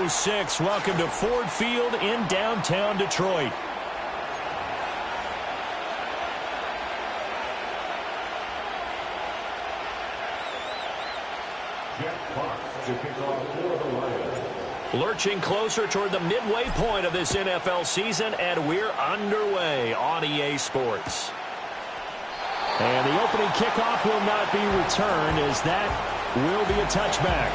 06. Welcome to Ford Field in downtown Detroit. Lurching closer toward the midway point of this NFL season, and we're underway on EA Sports. And the opening kickoff will not be returned, as that will be a touchback.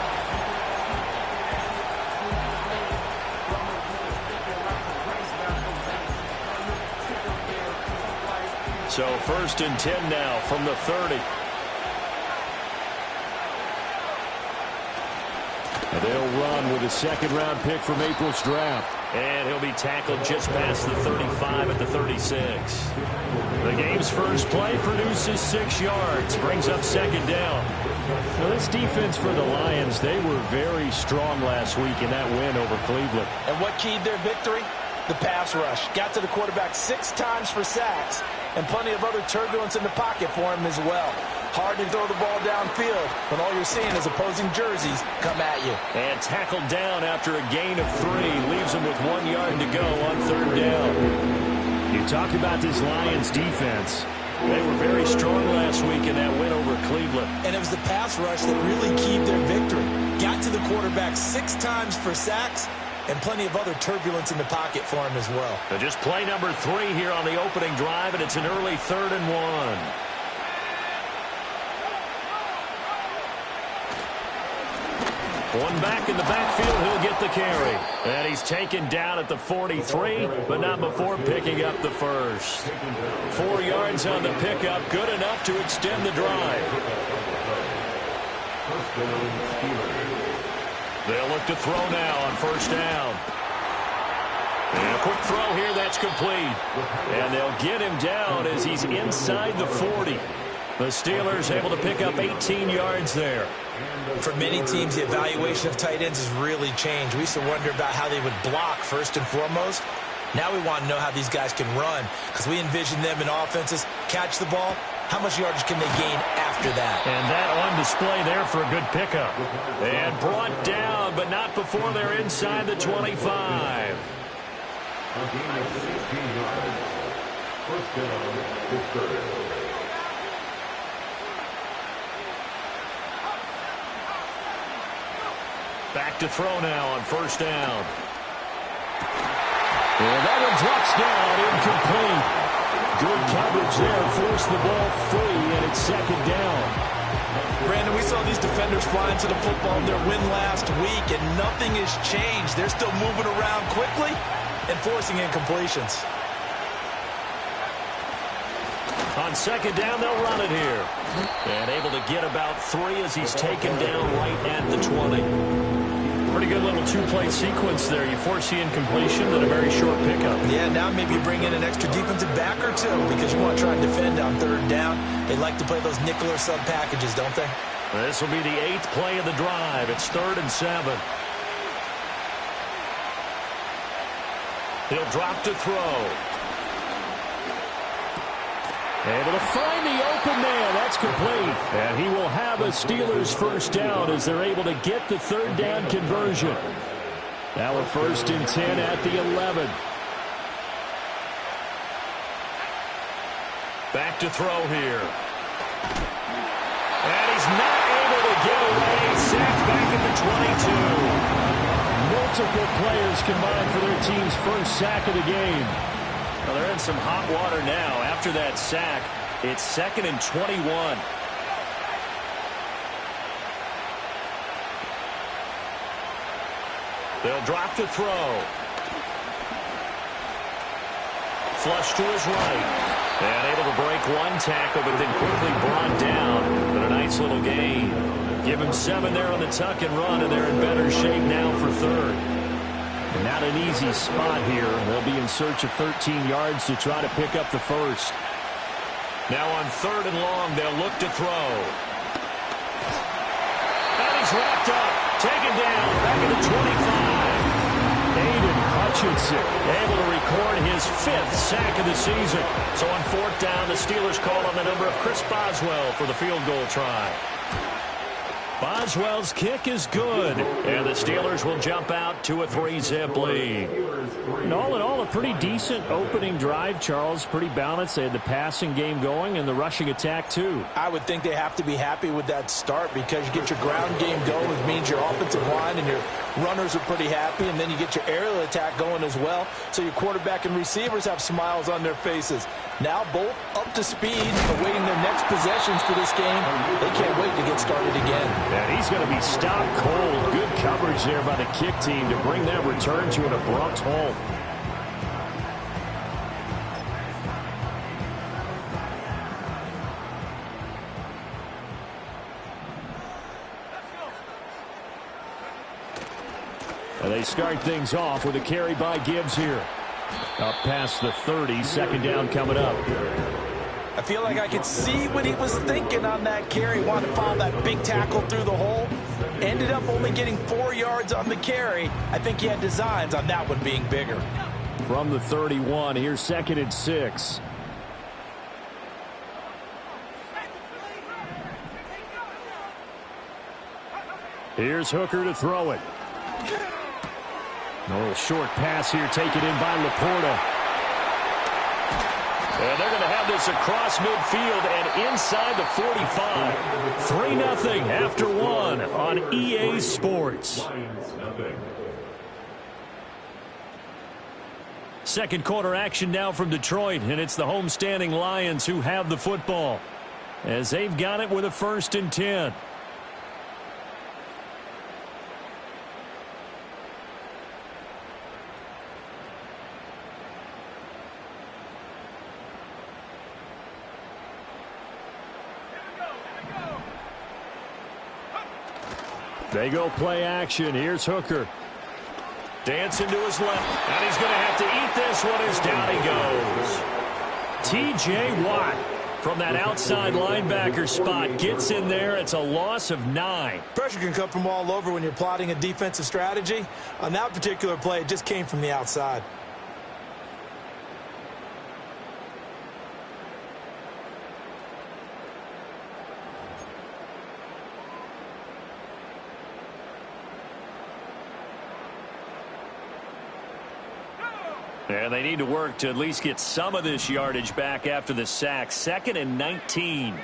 So 1st and 10 now from the 30. And they'll run with a second-round pick from April's draft. And he'll be tackled just past the 35 at the 36. The game's first play produces 6 yards, brings up 2nd down. Now, this defense for the Lions, they were very strong last week in that win over Cleveland. And what keyed their victory? The pass rush. Got to the quarterback 6 times for sacks, and plenty of other turbulence in the pocket for him as well. Hard to throw the ball downfield when all you're seeing is opposing jerseys come at you. And tackled down after a gain of 3. Leaves him with 1 yard to go on 3rd down. You talk about this Lions defense. They were very strong last week in that win over Cleveland. And it was the pass rush that really keyed their victory. Got to the quarterback 6 times for sacks, and plenty of other turbulence in the pocket for him as well. So just play number 3 here on the opening drive, and it's an early 3rd and 1. One back in the backfield, he'll get the carry. And he's taken down at the 43, but not before picking up the first. 4 yards on the pickup, good enough to extend the drive. They'll look to throw now on 1st down. And a quick throw here, that's complete. And they'll get him down as he's inside the 40. The Steelers able to pick up 18 yards there. For many teams, the evaluation of tight ends has really changed. We used to wonder about how they would block first and foremost. Now we want to know how these guys can run, because we envision them in offenses catch the ball. How much yardage can they gain after that? And that on display there for a good pickup. And brought down, but not before they're inside the 25. A gain of 16 yards. 1st down, 3rd. Back to throw now on 1st down. And that one drops down, incomplete. Good coverage there, forced the ball free, and it's 2nd down. Brandon, we saw these defenders fly into the football in their win last week, and nothing has changed. They're still moving around quickly and forcing incompletions. On 2nd down, they'll run it here. And able to get about 3 as he's taken down right at the 20. Pretty good little 2-play sequence there. You force the incompletion, then a very short pickup. Yeah, now maybe you bring in an extra defensive back or 2 because you want to try and defend on 3rd down. They like to play those nickel or sub packages, don't they? This will be the 8th play of the drive. It's 3rd and 7. He'll drop to throw. Able to find the open man. That's complete. And he will have a Steelers 1st down as they're able to get the 3rd down conversion. Now a 1st and 10 at the 11. Back to throw here. And he's not able to get away. Sacked back at the 22. Multiple players combined for their team's 1st sack of the game. Well, they're in some hot water now. After that sack, it's 2nd and 21. They'll drop the throw. Flush to his right. And able to break 1 tackle, but then quickly brought down. But a nice little gain. Give him 7 there on the tuck and run, and they're in better shape now for 3rd. And not an easy spot here. They'll be in search of 13 yards to try to pick up the 1st. Now on 3rd and long, they'll look to throw. And he's wrapped up. Taken down back at the 25. Aiden Hutchinson able to record his 5th sack of the season. So on 4th down, the Steelers call on the number of Chris Boswell for the field goal try. Boswell's kick is good, and the Steelers will jump out to a 3-zip lead. And all in all, a pretty decent opening drive, Charles. Pretty balanced. They had the passing game going and the rushing attack, too. I would think they have to be happy with that start because you get your ground game going, which means your offensive line and your runners are pretty happy, and then you get your aerial attack going as well, so your quarterback and receivers have smiles on their faces. Now both up to speed, awaiting their next possessions for this game. They can't wait to get started again. And he's going to be stopped cold. Good coverage there by the kick team to bring that return to an abrupt halt. And they start things off with a carry by Gibbs here. Up past the 30, second down coming up. I feel like I could see what he was thinking on that carry. Wanted to follow that big tackle through the hole. Ended up only getting 4 yards on the carry. I think he had designs on that one being bigger. From the 31, here's 2nd and 6. Here's Hooker to throw it. A little short pass here taken in by Laporta. And they're going to have this across midfield and inside the 45. 3-0 after 1 on EA Sports. Second quarter action now from Detroit, and it's the homestanding Lions who have the football as they've got it with a 1st and 10. They go play action. Here's Hooker. Dancing to his left, and he's going to have to eat this one as down he goes. T.J. Watt from that outside linebacker spot gets in there. It's a loss of 9. Pressure can come from all over when you're plotting a defensive strategy. On that particular play, it just came from the outside. And they need to work to at least get some of this yardage back after the sack. 2nd and 19.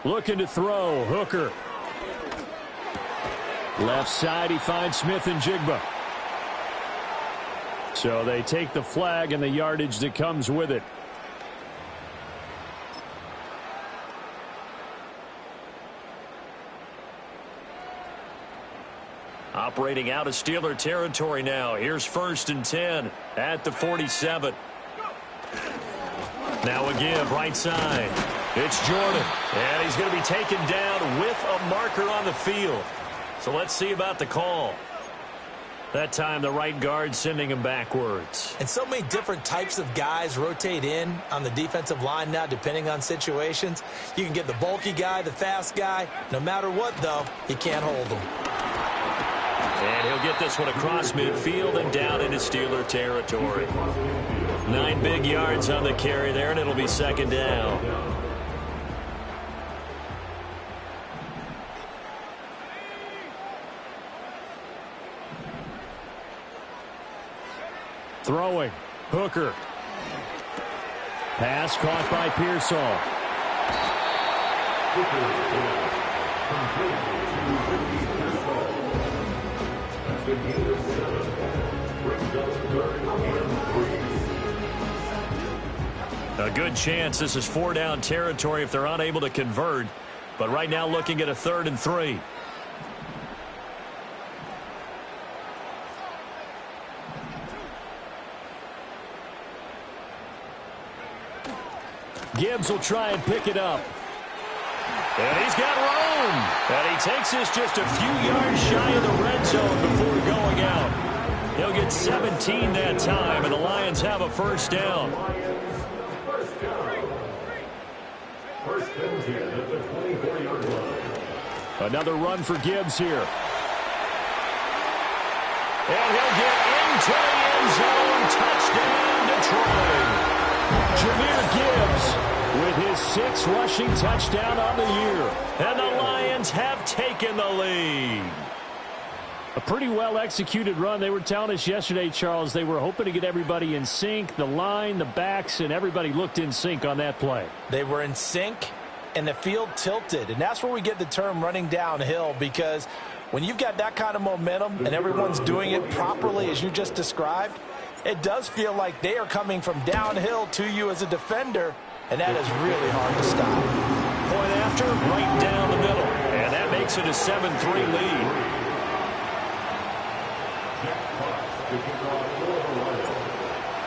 Looking to throw. Hooker. Left side, he finds Smith and Jigba. So they take the flag and the yardage that comes with it. Operating out of Steeler territory now. Here's 1st and 10 at the 47. Now a give right side. It's Jordan. And he's going to be taken down with a marker on the field. So let's see about the call. That time the right guard sending him backwards. And so many different types of guys rotate in on the defensive line now depending on situations. You can get the bulky guy, the fast guy. No matter what, though, you can't hold them. And he'll get this one across midfield and down into Steeler territory. 9 big yards on the carry there, and it'll be 2nd down. Throwing. Hooker. Pass caught by Pearsall. A good chance this is 4-down territory if they're unable to convert. But right now looking at a 3rd and 3. Gibbs will try and pick it up. And he's got room. And he takes this just a few yards shy of the red zone before going out. He'll get 17 that time, and the Lions have a 1st down. Another run for Gibbs here. And he'll get into the end zone. Touchdown, Detroit. Jahmyr Gibbs with his 6th rushing touchdown on the year. And the Lions have taken the lead. A pretty well-executed run. They were telling us yesterday, Charles, they were hoping to get everybody in sync, the line, the backs, and everybody looked in sync on that play. They were in sync, and the field tilted. And that's where we get the term running downhill, because when you've got that kind of momentum and everyone's doing it properly as you just described, it does feel like they are coming from downhill to you as a defender, and that is really hard to stop. Point after, right down the middle. And that makes it a 7-3 lead.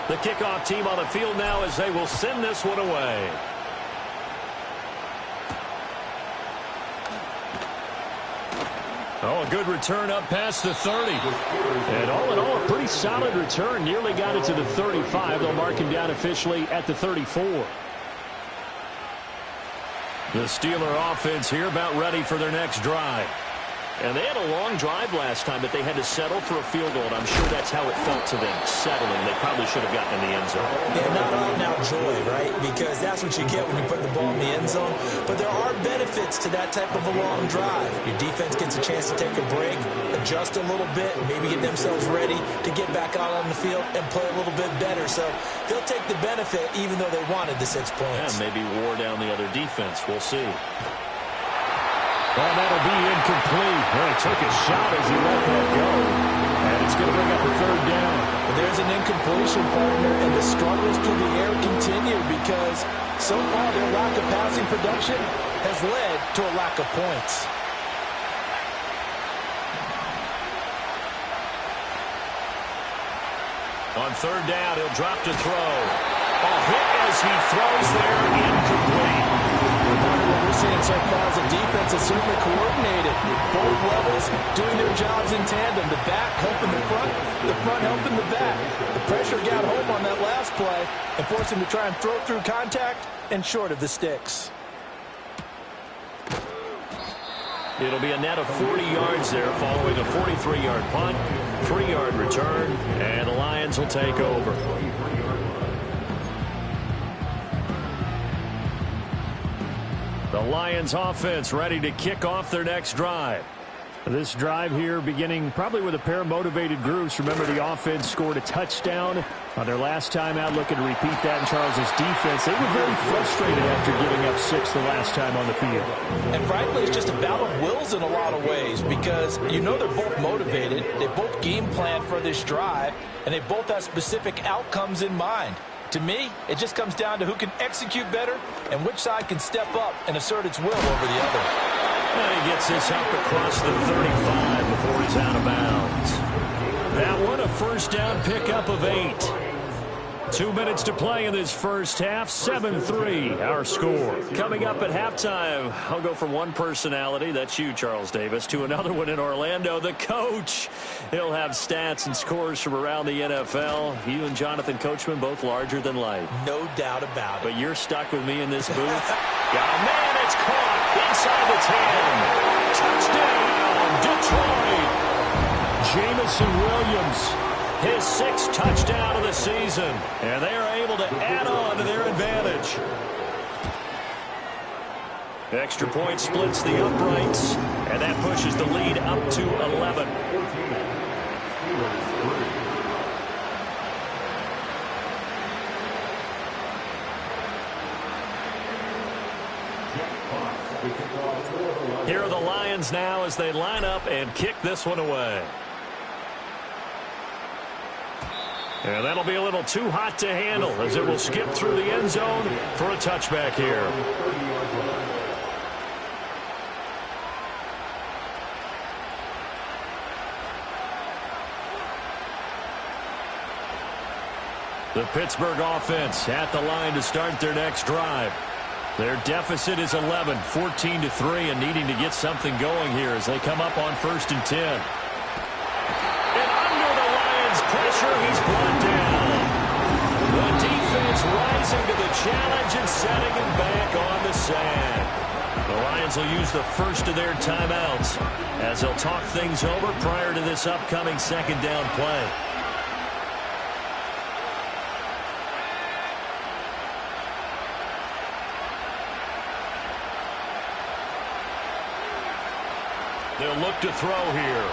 The kickoff team on the field now as they will send this one away. Oh, a good return up past the 30. And all in all, a pretty solid return. Nearly got it to the 35. They'll mark him down officially at the 34. The Steeler offense here about ready for their next drive. And they had a long drive last time, but they had to settle for a field goal. And I'm sure that's how it felt to them, settling. They probably should have gotten in the end zone. Yeah, not all now joy, right? Because that's what you get when you put the ball in the end zone. But there are benefits to that type of a long drive. Your defense gets a chance to take a break, adjust a little bit, maybe get themselves ready to get back out on the field and play a little bit better. So they'll take the benefit even though they wanted the 6 points. Yeah, maybe wore down the other defense. We'll see. Well, that'll be incomplete. Well, he took a shot as he let that go. And it's going to bring up a 3rd down. There's an incompletion, partner, and the struggles through the air continue because so far their lack of passing production has led to a lack of points. On 3rd down, he'll drop to throw. A hit as he throws there, incomplete. What we're seeing so far is a defense is certainly coordinated. Both levels doing their jobs in tandem. The back helping the front helping the back. The pressure got home on that last play and forced him to try and throw through contact and short of the sticks. It'll be a net of 40 yards there following a 43-yard punt, 3-yard return, and the Lions will take over. The Lions offense ready to kick off their next drive. This drive here beginning probably with a pair of motivated groups. Remember, the offense scored a touchdown on their last time out, looking to repeat that in Charles's defense. They were very frustrated after giving up 6 the last time on the field. And frankly, it's just a battle of wills in a lot of ways because you know they're both motivated. They both game plan for this drive, and they both have specific outcomes in mind. To me, it just comes down to who can execute better and which side can step up and assert its will over the other. And he gets this up across the 35 before he's out of bounds. That one, a 1st down pickup of 8. 2 minutes to play in this first half. 7-3, our score. Coming up at halftime, I'll go from one personality, that's you, Charles Davis, to another one in Orlando, the coach. He'll have stats and scores from around the NFL. You and Jonathan Coachman, both larger than life. No doubt about it. But you're stuck with me in this booth. Yeah, man, it's caught inside the 10. Touchdown, Detroit. Jameson Williams, his 6th touchdown of the season, and they are able to add on to their advantage. Extra point splits the uprights, and that pushes the lead up to 11. Here are the Lions now as they line up and kick this one away. And that'll be a little too hot to handle as it will skip through the end zone for a touchback here. The Pittsburgh offense at the line to start their next drive. Their deficit is 11, 14-3, and needing to get something going here as they come up on 1st and 10. And under the Lions' pressure, he's brought down. The defense rising to the challenge and setting him back on the sand. The Lions will use the first of their timeouts as they'll talk things over prior to this upcoming 2nd down play. They'll look to throw here.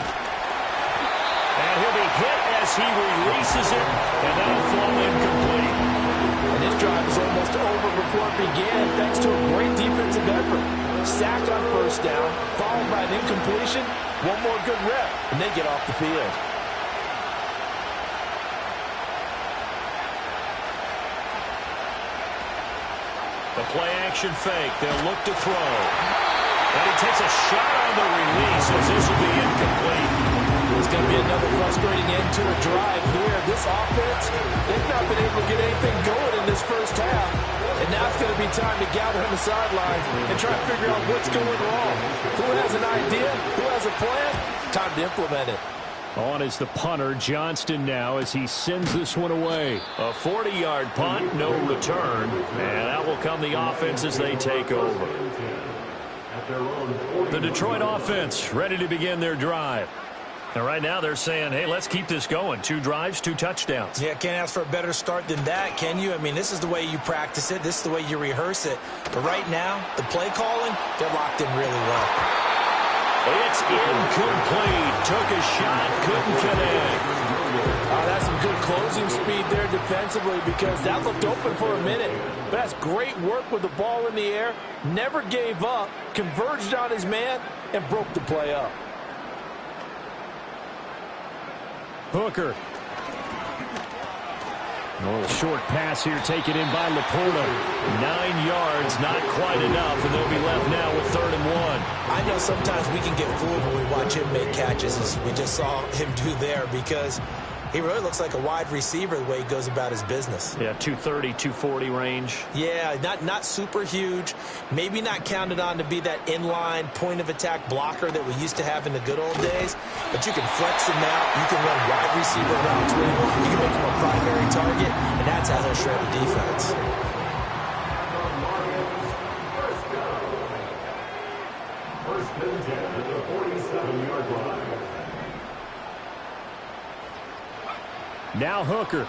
And he'll be hit as he releases it, and that'll fall incomplete. And this drive is almost over before it began, thanks to a great defensive effort. Sack on first down, followed by an incompletion, one more good rep, and they get off the field. The play-action fake. They'll look to throw. And he takes a shot on the release as this will be incomplete. It's going to be another frustrating end to a drive here. This offense, they've not been able to get anything going in this first half. And now it's going to be time to gather on the sidelines and try to figure out what's going wrong. Who has an idea? Who has a plan? Time to implement it. On is the punter, Johnston, now as he sends this one away. A 40-yard punt, no return. And that will come the offense as they take over. The Detroit offense ready to begin their drive. And right now they're saying, hey, let's keep this going. 2 drives, 2 touchdowns. Yeah, can't ask for a better start than that, can you? I mean, this is the way you practice it. This is the way you rehearse it. But right now, the play calling, they're locked in really well. It's incomplete. Took a shot, couldn't connect. That's some good closing speed there defensively because that looked open for a minute. But that's great work with the ball in the air. Never gave up, converged on his man, and broke the play up. Hooker. A little short pass here taken in by Laporta. 9 yards, not quite enough, and they'll be left now with 3rd and 1. I know sometimes we can get fooled when we watch him make catches, as we just saw him do there, because he really looks like a wide receiver the way he goes about his business. Yeah, 230, 240 range. Yeah, not super huge. Maybe not counted on to be that inline point-of-attack blocker that we used to have in the good old days. But you can flex him out. You can run wide receiver routes with him. You can make him a primary target, and that's how he'll shred a defense. Now Hooker.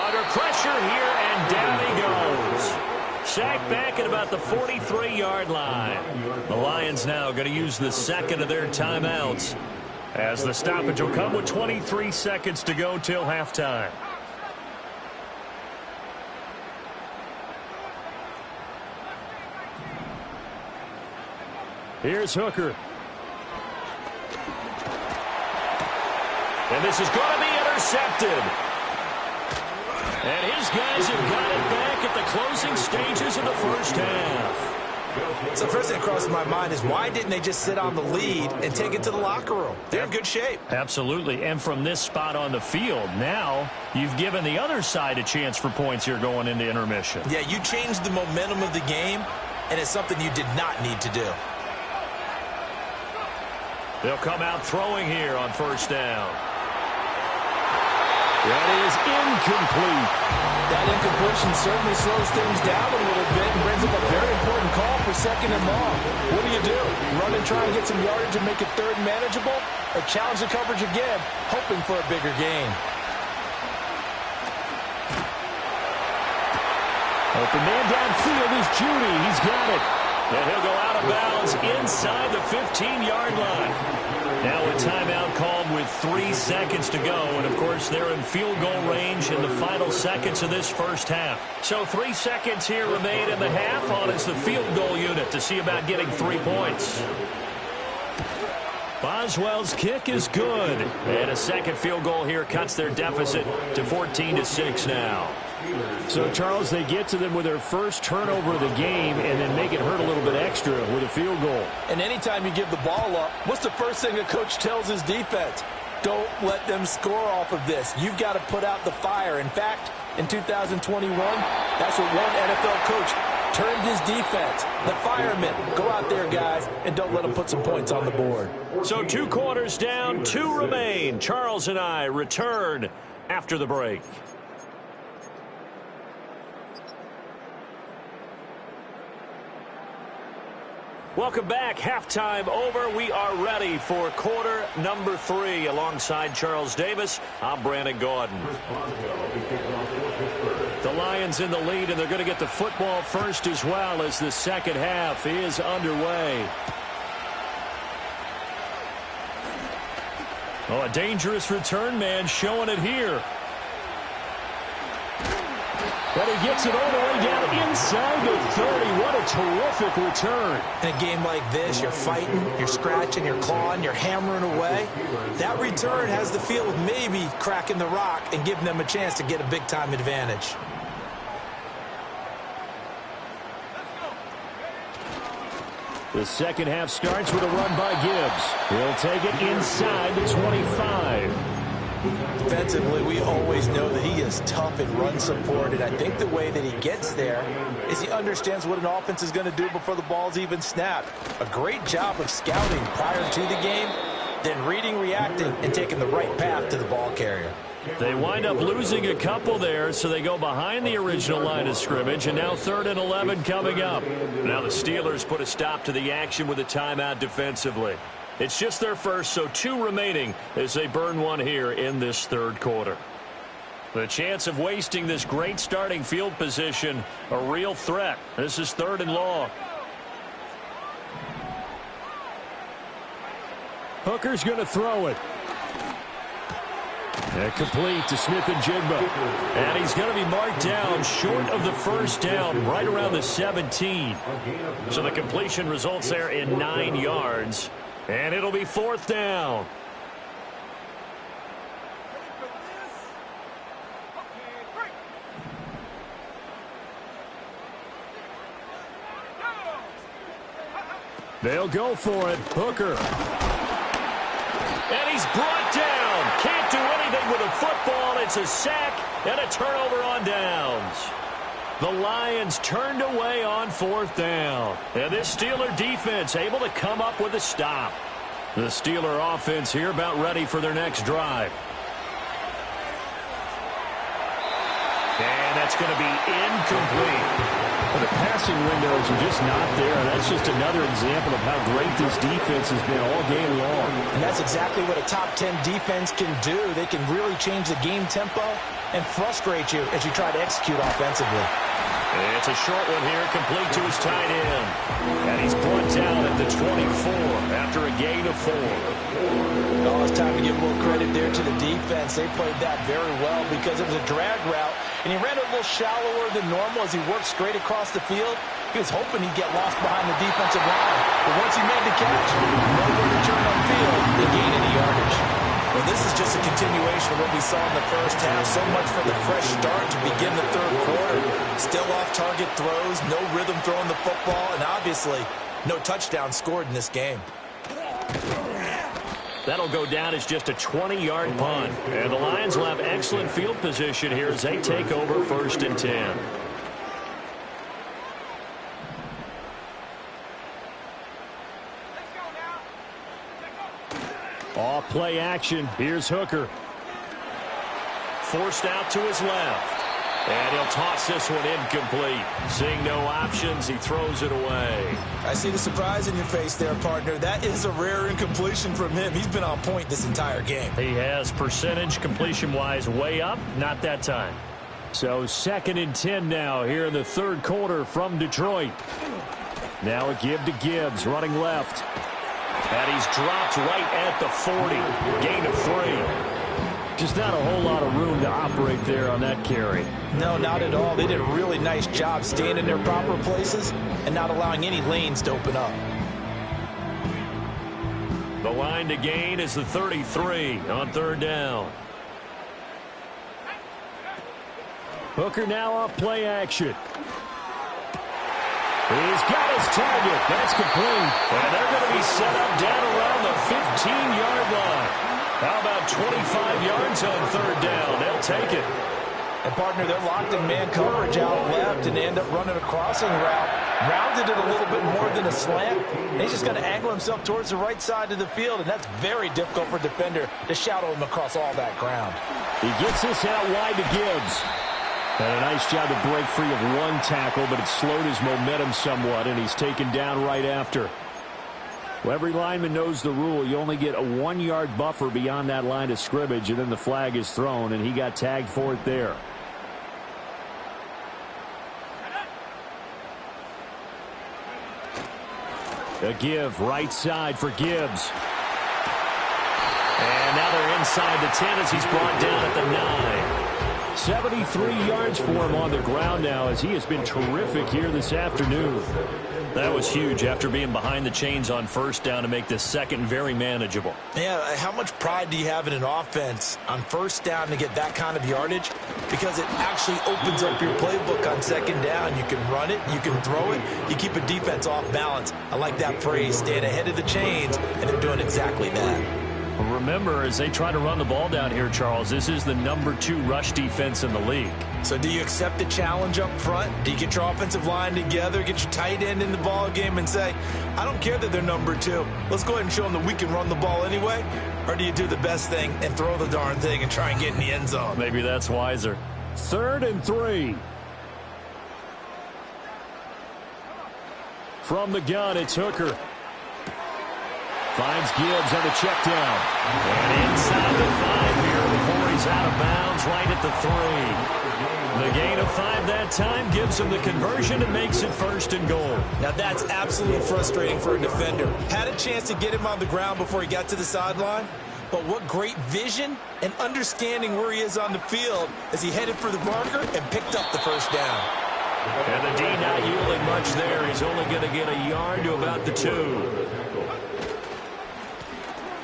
Under pressure here, and down he goes. Sacked back at about the 43-yard line. The Lions now going to use the second of their timeouts, as the stoppage will come with 23 seconds to go till halftime. Here's Hooker. And this is going to be intercepted. And his guys have got it back at the closing stages of the first half. So the first thing that crosses my mind is why didn't they just sit on the lead and take it to the locker room? They're in good shape. Absolutely. And from this spot on the field, now you've given the other side a chance for points here going into intermission. Yeah, you changed the momentum of the game, and it's something you did not need to do. They'll come out throwing here on first down. That is incomplete. That incompletion certainly slows things down a little bit and brings up a very important call for 2nd and long. What do? Run and try and get some yardage and make it 3rd manageable? Or challenge the coverage again, hoping for a bigger gain? Open man downfield is Judy. He's got it. And he'll go out of bounds inside the 15-yard line. Now a timeout called with 3 seconds to go. And, of course, they're in field goal range in the final seconds of this first half. So 3 seconds here remain in the half. On is the field goal unit to see about getting 3 points. Boswell's kick is good. And a second field goal here cuts their deficit to 14-6 now. So, Charles, they get to them with their first turnover of the game and then make it hurt a little bit extra with a field goal. And anytime you give the ball up, what's the first thing a coach tells his defense? Don't let them score off of this. You've got to put out the fire. In fact, in 2021, that's what one NFL coach termed his defense. The firemen. Go out there, guys, and don't let them put some points on the board. So 2 quarters down, 2 remain. Charles and I return after the break. Welcome back. Halftime over. We are ready for quarter number 3. Alongside Charles Davis, I'm Brandon Gaudin. The Lions in the lead, and they're going to get the football first as well as the second half is underway. Oh, a dangerous return man showing it here. But he gets it all the way down inside the 30. What a terrific return. In a game like this, you're fighting, you're scratching, you're clawing, you're hammering away. That return has the feel of maybe cracking the rock and giving them a chance to get a big-time advantage. The second half starts with a run by Gibbs. He'll take it inside the 25. Defensively, we always know that he is tough in run support, and I think the way that he gets there is he understands what an offense is going to do before the ball's even snapped. A great job of scouting prior to the game, then reading, reacting, and taking the right path to the ball carrier. They wind up losing a couple there, so they go behind the original line of scrimmage, and now 3rd and 11 coming up. Now the Steelers put a stop to the action with a timeout defensively. It's just their first, so 2 remaining as they burn one here in this third quarter. The chance of wasting this great starting field position, a real threat. This is 3rd and long. Hooker's going to throw it. And complete to Smith-Njigba. And he's going to be marked down short of the first down, right around the 17. So the completion results there in 9 yards. And it'll be 4th down. They'll go for it. Hooker. And he's brought down. Can't do anything with a football. It's a sack and a turnover on downs. The Lions turned away on 4th down. And this Steeler defense able to come up with a stop. The Steeler offense here about ready for their next drive. And that's going to be incomplete. Well, the passing windows are just not there. That's just another example of how great this defense has been all game long. And that's exactly what a top 10 defense can do. They can really change the game tempo and frustrate you as you try to execute offensively. It's a short one here, complete to his tight end. And he's brought down at the 24 after a gain of 4. Oh, it's time to give a little credit there to the defense. They played that very well because it was a drag route, and he ran a little shallower than normal as he worked straight across the field. He was hoping he'd get lost behind the defensive line. But once he made the catch, nowhere to turn on field to gain any yardage. Well, this is just a continuation of what we saw in the first half. So much for the fresh start to begin the third quarter. Still off-target throws, no rhythm throwing the football, and obviously no touchdown scored in this game. That'll go down as just a 20-yard punt. And the Lions will have excellent field position here as they take over 1st and 10. Off play action. Here's Hooker. Forced out to his left. And he'll toss this one incomplete. Seeing no options, he throws it away. I see the surprise in your face there, partner. That is a rare incompletion from him. He's been on point this entire game. He has percentage completion-wise way up. Not that time. So 2nd and 10 now here in the third quarter from Detroit. Now a give to Gibbs, running left. And he's dropped right at the 40. Gain of 3. Just not a whole lot of room to operate there on that carry. No, not at all. They did a really nice job staying in their proper places and not allowing any lanes to open up. The line to gain is the 33 on 3rd down. Hooker now off play action. He's got his target. That's complete. And they're going to be set up down around the 15-yard line. How about 25 yards on 3rd down? They'll take it. And, partner, they're locked in man coverage out left, and they end up running a crossing route. Rounded it a little bit more than a slant. And he's just going to angle himself towards the right side of the field, and that's very difficult for a defender to shadow him across all that ground. He gets this out wide to Gibbs. And a nice job to break free of one tackle, but it slowed his momentum somewhat, and he's taken down right after. Well, every lineman knows the rule. You only get a 1-yard buffer beyond that line of scrimmage, and then the flag is thrown, and he got tagged for it there. A give right side for Gibbs. And now they're inside the 10 as he's brought down at the 9. 73 yards for him on the ground now as he has been terrific here this afternoon. That was huge after being behind the chains on first down to make this second very manageable. Yeah, how much pride do you have in an offense on first down to get that kind of yardage? Because it actually opens up your playbook on second down. You can run it, you can throw it, you keep a defense off balance. I like that phrase, staying ahead of the chains, and they're doing exactly that. Remember, as they try to run the ball down here, Charles, this is the #2 rush defense in the league. So do you accept the challenge up front? Do you get your offensive line together, get your tight end in the ball game and say, I don't care that they're #2. Let's go ahead and show them that we can run the ball anyway? Or do you do the best thing and throw the darn thing and try and get in the end zone? Maybe that's wiser. 3rd and 3. From the gun, it's Hooker. Finds Gibbs on the check down. And inside the 5 here before he's out of bounds right at the 3. The gain of 5 that time gives him the conversion and makes it 1st and goal. Now that's absolutely frustrating for a defender. Had a chance to get him on the ground before he got to the sideline. But what great vision and understanding where he is on the field as he headed for the marker and picked up the 1st down. And the D not yielding much there. He's only going to get a yard to about the 2.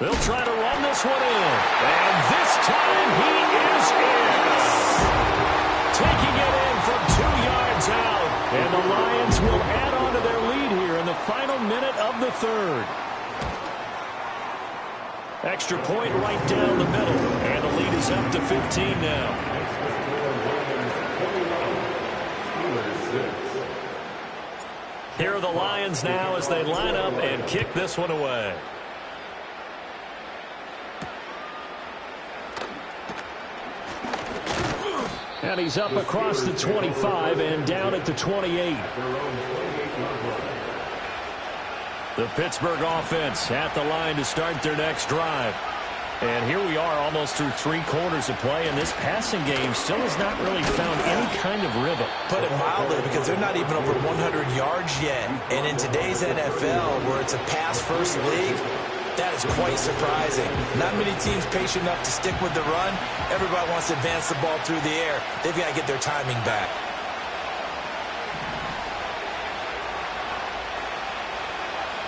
They'll try to run this one in. And this time he is in. Taking it in from 2 yards out. And the Lions will add on to their lead here in the final minute of the 3rd. Extra point right down the middle. And the lead is up to 15 now. Here are the Lions now as they line up and kick this one away. And he's up across the 25 and down at the 28. The Pittsburgh offense at the line to start their next drive. And here we are almost through 3 quarters of play, and this passing game still has not really found any kind of rhythm. Put it mildly, because they're not even over 100 yards yet. And in today's NFL, where it's a pass-first league, that is quite surprising. Not many teams patient enough to stick with the run. Everybody wants to advance the ball through the air. They've got to get their timing back.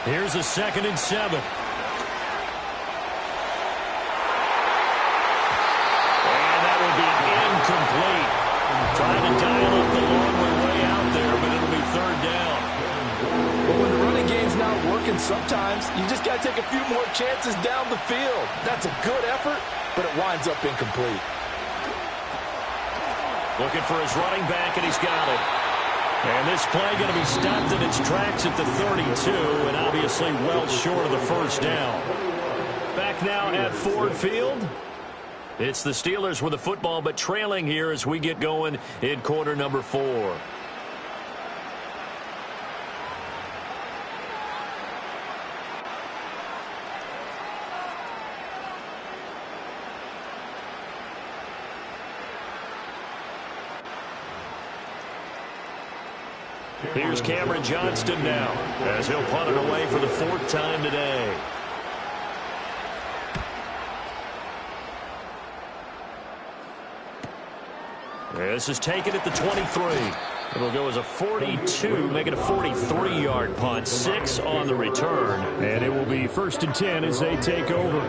Here's a 2nd and 7. And that will be incomplete. Trying to dial up the long way out there, but it'll be 3rd down. But when the running game's not working, sometimes you just got to take a few more chances down the field. That's a good effort, but it winds up incomplete. Looking for his running back, and he's got it. And this play going to be stopped in its tracks at the 32, and obviously well short of the 1st down. Back now at Ford Field. It's the Steelers with the football, but trailing here as we get going in quarter number 4. Here's Cameron Johnston now as he'll punt it away for the 4th time today. This is taken at the 23. It'll go as a 42, make it a 43-yard punt. 6 on the return. And it will be 1st and 10 as they take over.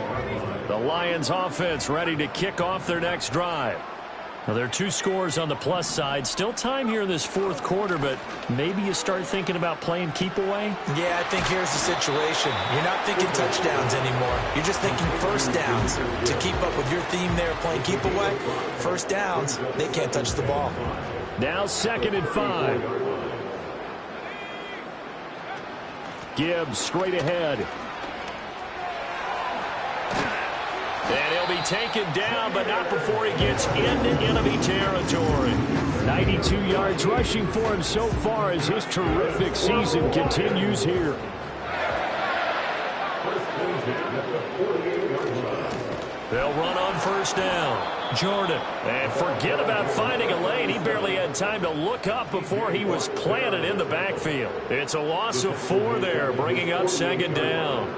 The Lions offense ready to kick off their next drive. Now, there are 2 scores on the plus side. Still time here in this 4th quarter, but maybe you start thinking about playing keep away? Yeah, I think here's the situation. You're not thinking touchdowns anymore. You're just thinking 1st downs. To keep up with your theme there, playing keep away, 1st downs, they can't touch the ball. Now 2nd and 5. Gibbs straight ahead. And he'll be taken down, but not before he gets into enemy territory. 92 yards rushing for him so far as his terrific season continues here. They'll run on 1st down. Jordan. And forget about finding a lane. He barely had time to look up before he was planted in the backfield. It's a loss of 4 there, bringing up second down.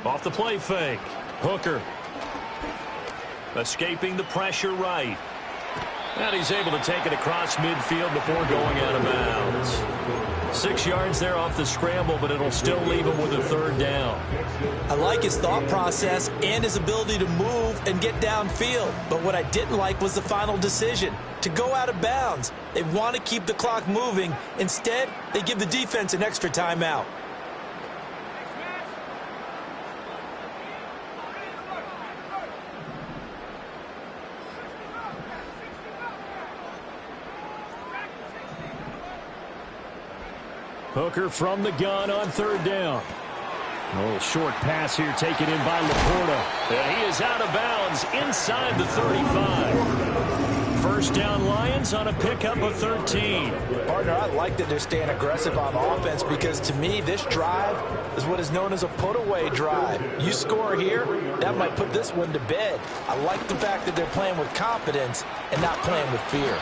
Off the play fake. Hooker. Escaping the pressure right. And he's able to take it across midfield before going out of bounds. 6 yards there off the scramble, but it'll still leave him with a third down. I like his thought process and his ability to move and get downfield. But what I didn't like was the final decision, to go out of bounds. They want to keep the clock moving. Instead, they give the defense an extra timeout. Hooker from the gun on third down. A little short pass here taken in by Laporta. And he is out of bounds inside the 35. First down Lions on a pickup of 13. Partner, I like that they're staying aggressive on offense because to me this drive is what is known as a put-away drive. You score here, that might put this one to bed. I like the fact that they're playing with confidence and not playing with fear.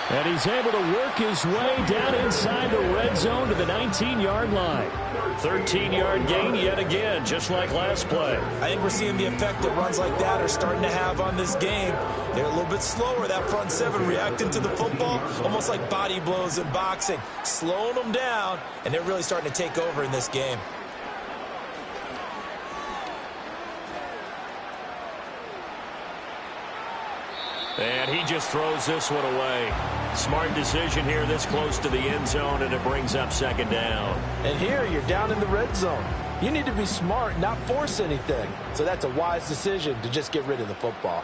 And he's able to work his way down inside the red zone to the 19-yard line. 13-yard gain yet again, just like last play. I think we're seeing the effect that runs like that are starting to have on this game. They're a little bit slower, that front seven, reacting to the football, almost like body blows in boxing, slowing them down, and they're really starting to take over in this game. And he just throws this one away. Smart decision here this close to the end zone, and it brings up second down. And here you're down in the red zone. You need to be smart, not force anything. So that's a wise decision to just get rid of the football.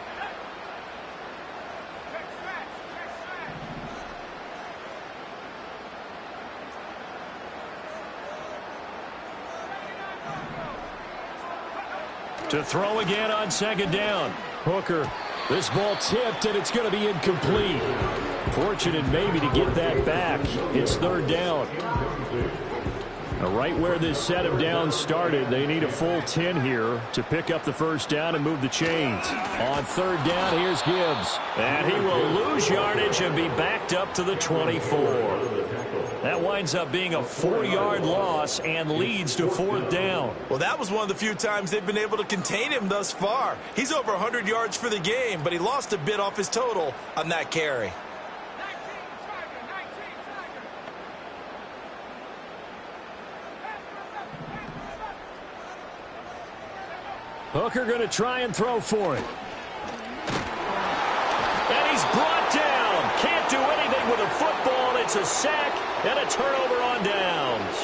To throw again on second down. Hooker. This ball tipped, and it's going to be incomplete. Fortunate maybe to get that back. It's third down. Now, right where this set of downs started, they need a full 10 here to pick up the first down and move the chains. On third down, here's Gibbs. And he will lose yardage and be backed up to the 24. That winds up being a 4-yard loss and leads to fourth down. Well, that was one of the few times they've been able to contain him thus far. He's over 100 yards for the game, but he lost a bit off his total on that carry. Hooker going to try and throw for it. And he's brought down. Can't do anything with a football. It's a sack and a turnover on downs.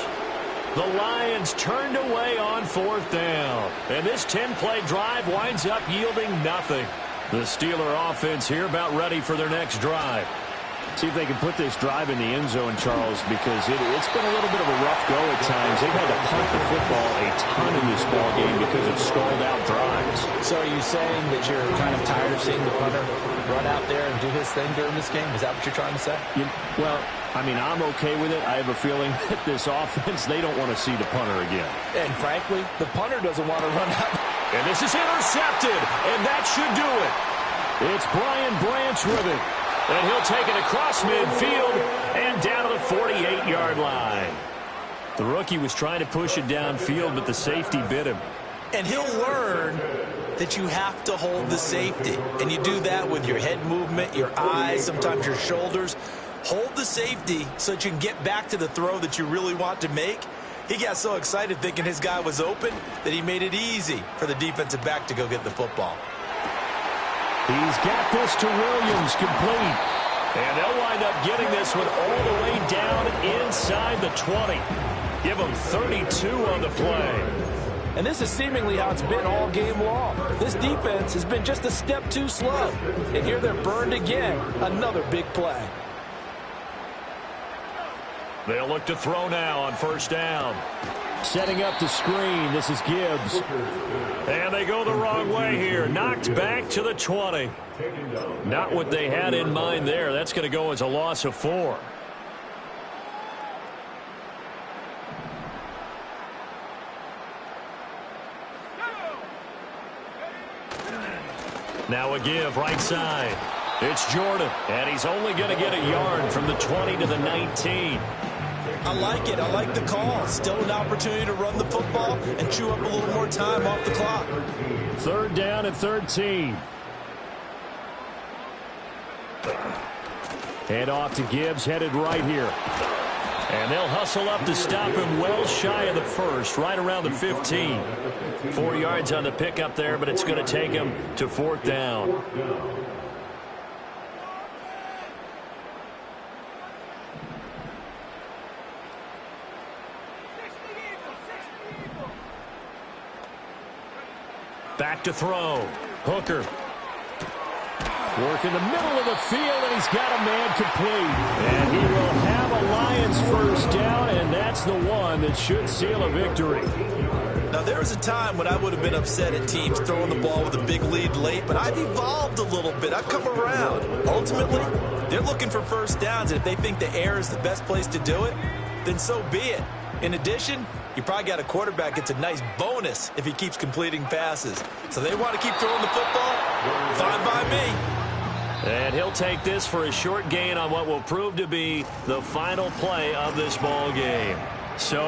The Lions turned away on fourth down. And this 10-play drive winds up yielding nothing. The Steeler offense here about ready for their next drive. See if they can put this drive in the end zone, Charles, because it's been a little bit of a rough go at times. They've had to punt the football a ton in this ball game because of stalled-out drives. So are you saying that you're kind of tired of seeing the punter run out there and do his thing during this game? Is that what you're trying to say? Well, I mean, I'm okay with it. I have a feeling that this offense, they don't want to see the punter again. And frankly, the punter doesn't want to run out. And this is intercepted, and that should do it. It's Brian Branch with it. And he'll take it across midfield and down to the 48-yard line. The rookie was trying to push it downfield, but the safety bit him. And he'll learn that you have to hold the safety. And you do that with your head movement, your eyes, sometimes your shoulders. Hold the safety so that you can get back to the throw that you really want to make. He got so excited thinking his guy was open that he made it easy for the defensive back to go get the football. He's got this to Williams, complete. And they'll wind up getting this one all the way down inside the 20. Give them 32 on the play. And this is seemingly how it's been all game long. This defense has been just a step too slow. And here they're burned again. Another big play. They'll look to throw now on first down. Setting up the screen. This is Gibbs. And they go the wrong way here. Knocked back to the 20. Not what they had in mind there. That's going to go as a loss of 4. Now a give right side. It's Jordan, and he's only going to get a yard from the 20 to the 19. I like it. I like the call. Still an opportunity to run the football and chew up a little more time off the clock. 3rd down and 13. Head off to Gibbs, headed right here. And they'll hustle up to stop him well shy of the first, right around the 15. 4 yards on the pickup there, but it's going to take him to 4th down. Back to throw. Hooker. Work in the middle of the field, and he's got a man complete. And he will have a Lions first down, and that's the one that should seal a victory. Now, there was a time when I would have been upset at teams throwing the ball with a big lead late, but I've evolved a little bit. I've come around. Ultimately, they're looking for first downs, and if they think the air is the best place to do it, then so be it. In addition, you probably got a quarterback that's a nice bonus if he keeps completing passes. So they want to keep throwing the football? Fine by me. And he'll take this for a short gain on what will prove to be the final play of this ball game. So